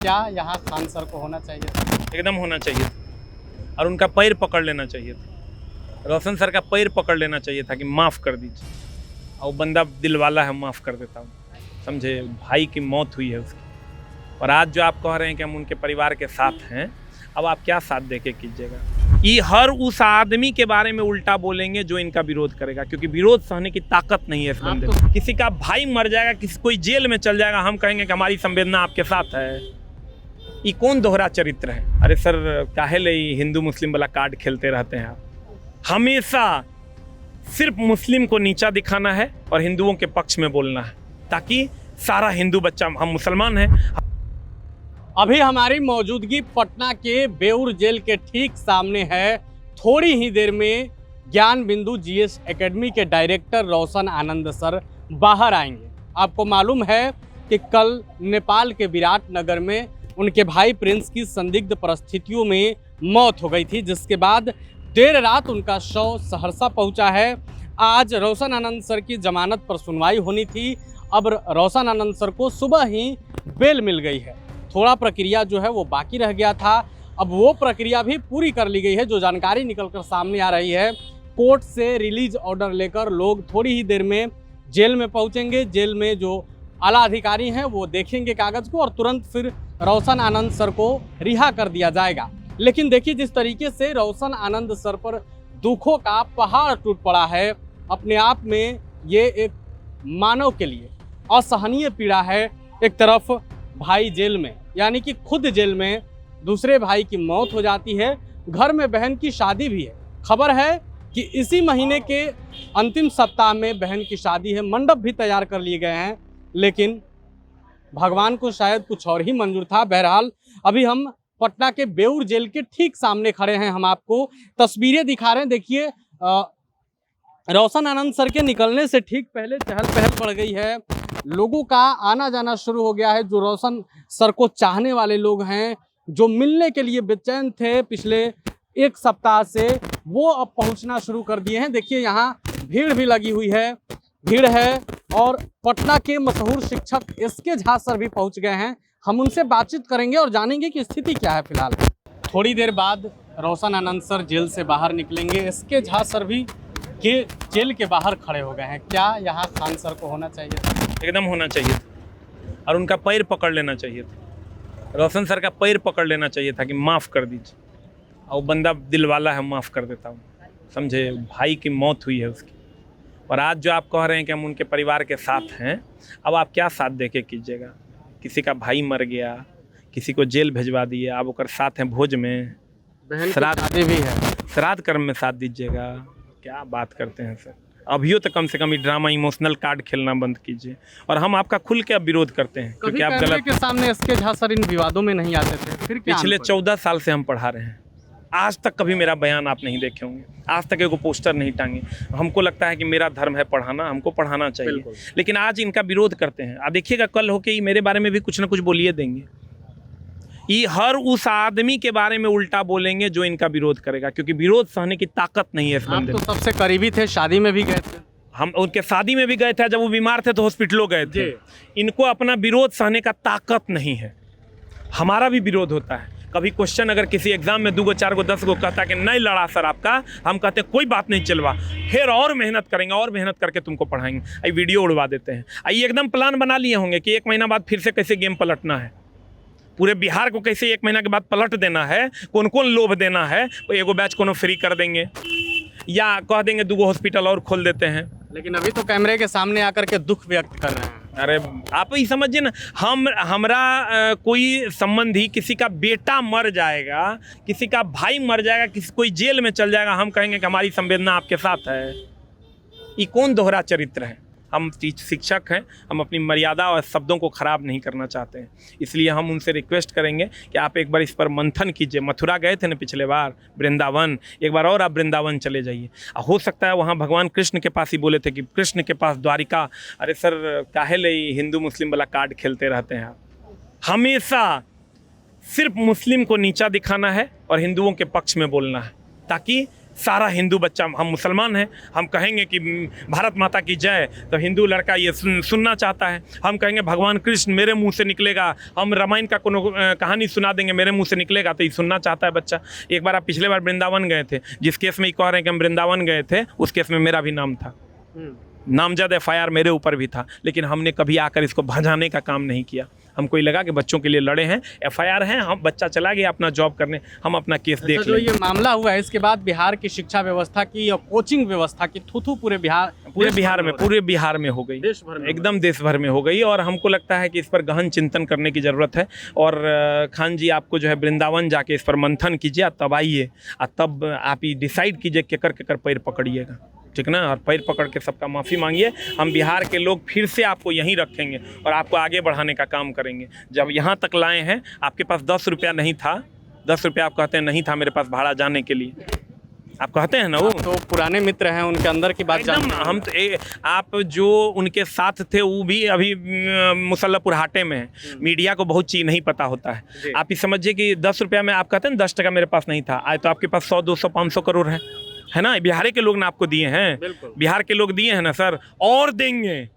क्या यहाँ खान सर को होना चाहिए था? एकदम होना चाहिए था और उनका पैर पकड़ लेना चाहिए था। रोशन सर का पैर पकड़ लेना चाहिए था कि माफ़ कर दीजिए। और वो बंदा दिल वाला है, माफ़ कर देता हूँ। समझे, भाई की मौत हुई है उसकी। और आज जो आप कह रहे हैं कि हम उनके परिवार के साथ हैं, अब आप क्या साथ दे के कीजिएगा। ये हर उस आदमी के बारे में उल्टा बोलेंगे जो इनका विरोध करेगा, क्योंकि विरोध सहने की ताकत नहीं है इस बंदे में। किसी का भाई मर जाएगा, कोई जेल में चल जाएगा, हम कहेंगे कि हमारी संवेदना आपके साथ है। ये कौन दोहरा चरित्र है? अरे सर, काहे ले हिंदू मुस्लिम वाला कार्ड खेलते रहते हैं आप? हमेशा सिर्फ मुस्लिम को नीचा दिखाना है और हिंदुओं के पक्ष में बोलना है, ताकि सारा हिंदू बच्चा, हम मुसलमान हैं। अभी हमारी मौजूदगी पटना के बेउर जेल के ठीक सामने है। थोड़ी ही देर में ज्ञान बिंदु जीएस एकेडमी के डायरेक्टर रोशन आनंद सर बाहर आएंगे। आपको मालूम है कि कल नेपाल के विराटनगर में उनके भाई प्रिंस की संदिग्ध परिस्थितियों में मौत हो गई थी, जिसके बाद देर रात उनका शव सहरसा पहुंचा है। आज रोशन आनंद सर की जमानत पर सुनवाई होनी थी। अब रोशन आनंद सर को सुबह ही बेल मिल गई है। थोड़ा प्रक्रिया जो है वो बाकी रह गया था, अब वो प्रक्रिया भी पूरी कर ली गई है। जो जानकारी निकलकर सामने आ रही है, कोर्ट से रिलीज ऑर्डर लेकर लोग थोड़ी ही देर में जेल में पहुंचेंगे। जेल में जो आला अधिकारी हैं वो देखेंगे कागज को और तुरंत फिर रोशन आनंद सर को रिहा कर दिया जाएगा। लेकिन देखिए, जिस तरीके से रोशन आनंद सर पर दुखों का पहाड़ टूट पड़ा है, अपने आप में ये एक मानव के लिए असहनीय पीड़ा है। एक तरफ भाई जेल में, यानी कि खुद जेल में, दूसरे भाई की मौत हो जाती है, घर में बहन की शादी भी है। खबर है कि इसी महीने के अंतिम सप्ताह में बहन की शादी है, मंडप भी तैयार कर लिए गए हैं, लेकिन भगवान को शायद कुछ और ही मंजूर था। बहरहाल अभी हम पटना के बेउर जेल के ठीक सामने खड़े हैं। हम आपको तस्वीरें दिखा रहे हैं। देखिए, रोशन आनंद सर के निकलने से ठीक पहले चहल पहल बढ़ गई है, लोगों का आना जाना शुरू हो गया है। जो रोशन सर को चाहने वाले लोग हैं, जो मिलने के लिए बेचैन थे पिछले एक सप्ताह से, वो अब पहुंचना शुरू कर दिए हैं। देखिए, यहाँ भीड़ भी लगी हुई है, भीड़ है। और पटना के मशहूर शिक्षक एसके झा सर भी पहुंच गए हैं। हम उनसे बातचीत करेंगे और जानेंगे कि स्थिति क्या है फिलहाल। थोड़ी देर बाद रोशन आनंद सर जेल से बाहर निकलेंगे। एसके झा सर भी जेल के बाहर खड़े हो गए हैं। क्या यहाँ खान सर को होना चाहिए था? एकदम होना चाहिए था और उनका पैर पकड़ लेना चाहिए था। रोशन सर का पैर पकड़ लेना चाहिए था कि माफ़ कर दीजिए। और वो बंदा दिल वाला है, माफ़ कर देता हूँ। समझे, भाई की मौत हुई है उसकी। और आज जो आप कह रहे हैं कि हम उनके परिवार के साथ हैं, अब आप क्या साथ दे के कीजिएगा। किसी का भाई मर गया, किसी को जेल भिजवा दिए, आप ओकर साथ हैं भोज में, शादी भी है, श्राद्ध कर्म में साथ दीजिएगा। क्या बात करते हैं सर। अभियो तो कम से कम ये ड्रामा, इमोशनल कार्ड खेलना बंद कीजिए। और हम आपका खुल के अब विरोध करते हैं, क्योंकि आप गलत के सामने एसके झा सर इन विवादों में नहीं आते थे। फिर पिछले 14 साल से हम पढ़ा रहे हैं, आज तक कभी मेरा बयान आप नहीं देखे होंगे, आज तक एगो पोस्टर नहीं टांगे। हमको लगता है कि मेरा धर्म है पढ़ाना, हमको पढ़ाना चाहिए, लेकिन आज इनका विरोध करते हैं। आप देखिएगा, कल होके ये मेरे बारे में भी कुछ ना कुछ बोलिए देंगे। ये हर उस आदमी के बारे में उल्टा बोलेंगे जो इनका विरोध करेगा, क्योंकि विरोध सहने की ताकत नहीं है इस बंदे में। तो सबसे करीबी थे, शादी में भी गए थे, हम उनके शादी में भी गए थे, जब वो बीमार थे तो हॉस्पिटलों गए थे। इनको अपना विरोध सहने का ताकत नहीं है। हमारा भी विरोध होता है। कभी क्वेश्चन अगर किसी एग्जाम में 2 गो 4 गो 10 गो कहता है कि नहीं लड़ा सर आपका, हम कहते हैं कोई बात नहीं चलवा, फिर और मेहनत करेंगे, और मेहनत करके तुमको पढ़ाएंगे। ये वीडियो उड़वा देते हैं। ये एकदम प्लान बना लिए होंगे कि 1 महीना बाद फिर से कैसे गेम पलटना है, पूरे बिहार को कैसे 1 महीना के बाद पलट देना है, कौन कौन लोभ देना है। एगो बैच कोनो फ्री कर देंगे या कह देंगे 2 गो हॉस्पिटल और खोल देते हैं। लेकिन अभी तो कैमरे के सामने आकर के दुख व्यक्त कर रहे हैं। अरे आप ही समझिए ना, हमरा कोई संबंधी, किसी का बेटा मर जाएगा, किसी का भाई मर जाएगा, कोई जेल में चल जाएगा, हम कहेंगे कि हमारी संवेदना आपके साथ है। ये कौन दोहरा चरित्र है? हम शिक्षक हैं, हम अपनी मर्यादा और शब्दों को ख़राब नहीं करना चाहते हैं, इसलिए हम उनसे रिक्वेस्ट करेंगे कि आप एक बार इस पर मंथन कीजिए। मथुरा गए थे ना पिछले बार, वृंदावन, एक बार और आप वृंदावन चले जाइए। हो सकता है वहाँ भगवान कृष्ण के पास ही बोले थे कि कृष्ण के पास द्वारिका। अरे सर, काहे ले हिंदू मुस्लिम वाला कार्ड खेलते रहते हैं आप? हमेशा सिर्फ मुस्लिम को नीचा दिखाना है और हिंदुओं के पक्ष में बोलना है, ताकि सारा हिंदू बच्चा, हम मुसलमान हैं, हम कहेंगे कि भारत माता की जय, तो हिंदू लड़का ये सुनना चाहता है। हम कहेंगे भगवान कृष्ण मेरे मुंह से निकलेगा, हम रामायण का कोनो कहानी सुना देंगे मेरे मुंह से निकलेगा, तो ये सुनना चाहता है बच्चा। एक बार आप पिछले बार वृंदावन गए थे, जिस केस में ये कह रहे हैं कि हम वृंदावन गए थे, उस केस में मेरा भी नाम था, नामजद FIR मेरे ऊपर भी था, लेकिन हमने कभी आकर इसको भजाने का काम नहीं किया। हमको ये लगा कि बच्चों के लिए लड़े हैं, FIR है, हम बच्चा चला गया अपना जॉब करने, हम अपना केस देख जो लेंगे। ये मामला हुआ है इसके बाद बिहार की शिक्षा व्यवस्था की और कोचिंग व्यवस्था की थूथू पूरे बिहार में हो गई, देश भर में एकदम देश भर में हो गई। और हमको लगता है कि इस पर गहन चिंतन करने की ज़रूरत है। और खान जी, आपको जो है वृंदावन जाके इस पर मंथन कीजिए, तब आइए और तब आप ये डिसाइड कीजिए केकर पैर पकड़िएगा, ठीक ना, और पैर पकड़ के सबका माफ़ी मांगिए। हम बिहार के लोग फिर से आपको यहीं रखेंगे और आपको आगे बढ़ाने का काम करेंगे। जब यहाँ तक लाए हैं, आपके पास 10 रुपया नहीं था, 10 रुपया आप कहते हैं नहीं था मेरे पास भाड़ा जाने के लिए, आप कहते हैं ना, वो तो पुराने मित्र हैं, उनके अंदर की बात एकदम। हम तो आप जो उनके साथ थे वो भी अभी मुसल्लपुर हाटे में हैं। मीडिया को बहुत चीज़ नहीं पता होता है। आप ये समझिए कि 10 रुपया में आप कहते हैं 10 टका मेरे पास नहीं था, आज तो आपके पास 100, 200, 500 करोड़ है ना। बिहार के लोग ने आपको दिए हैं, बिहार के लोग दिए हैं ना सर, और देंगे,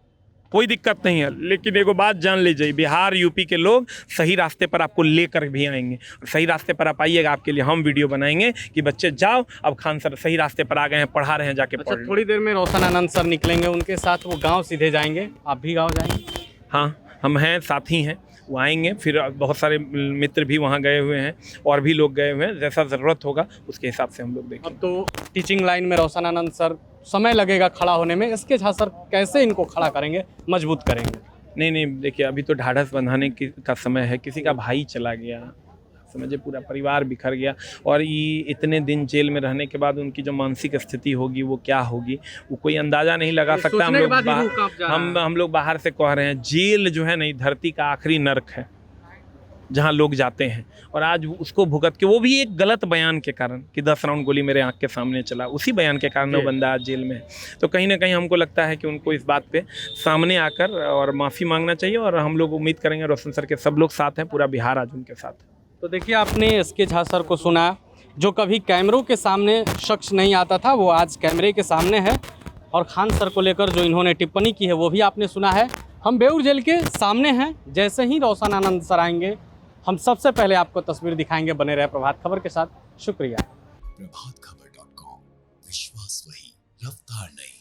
कोई दिक्कत नहीं है। लेकिन एगो बात जान लीजिए, बिहार यूपी के लोग सही रास्ते पर आपको लेकर भी आएंगे। सही रास्ते पर आप आइएगा, आपके लिए हम वीडियो बनाएंगे कि बच्चे जाओ, अब खान सर सही रास्ते पर आ गए हैं, पढ़ा रहे हैं, जाके अच्छा, पढ़। थोड़ी देर में रोशन आनंद सर निकलेंगे, उनके साथ वो गाँव सीधे जाएंगे, आप भी गाँव जाएंगे? हाँ, हम हैं, साथी हैं, वो आएंगे। फिर बहुत सारे मित्र भी वहाँ गए हुए हैं और भी लोग गए हुए हैं, जैसा ज़रूरत होगा उसके हिसाब से हम लोग देखेंगे। अब तो टीचिंग लाइन में रोशन आनंद सर समय लगेगा खड़ा होने में, इसके झा सर कैसे इनको खड़ा करेंगे, मजबूत करेंगे? नहीं, देखिए अभी तो ढाढ़स बंधाने का समय है। किसी का भाई चला गया, समझे, पूरा परिवार बिखर गया, और ये इतने दिन जेल में रहने के बाद उनकी जो मानसिक स्थिति होगी वो क्या होगी, वो कोई अंदाज़ा नहीं लगा सकता। हम लोग बाहर से कह रहे हैं, जेल जो है नहीं, धरती का आखिरी नर्क है जहाँ लोग जाते हैं। और आज उसको भुगत के, वो भी एक गलत बयान के कारण कि 10 राउंड गोली मेरे आँख के सामने चला, उसी बयान के कारण वो बंदा आज जेल में है। तो कहीं ना कहीं हमको लगता है कि उनको इस बात पे सामने आकर और माफ़ी मांगना चाहिए। और हम लोग उम्मीद करेंगे रोशन सर के सब लोग साथ हैं, पूरा बिहार आज उनके साथ है। तो देखिए, आपने SK झा सर को सुना, जो कभी कैमरों के सामने शख्स नहीं आता था, वो आज कैमरे के सामने है। और खान सर को लेकर जो इन्होंने टिप्पणी की है वो भी आपने सुना है। हम बेऊर जेल के सामने हैं, जैसे ही रोशन आनंद सर आएंगे हम सबसे पहले आपको तस्वीर दिखाएंगे। बने रहे प्रभात खबर के साथ, शुक्रिया। प्रभातखबर.com, विश्वास वही, रफ्तार नहीं।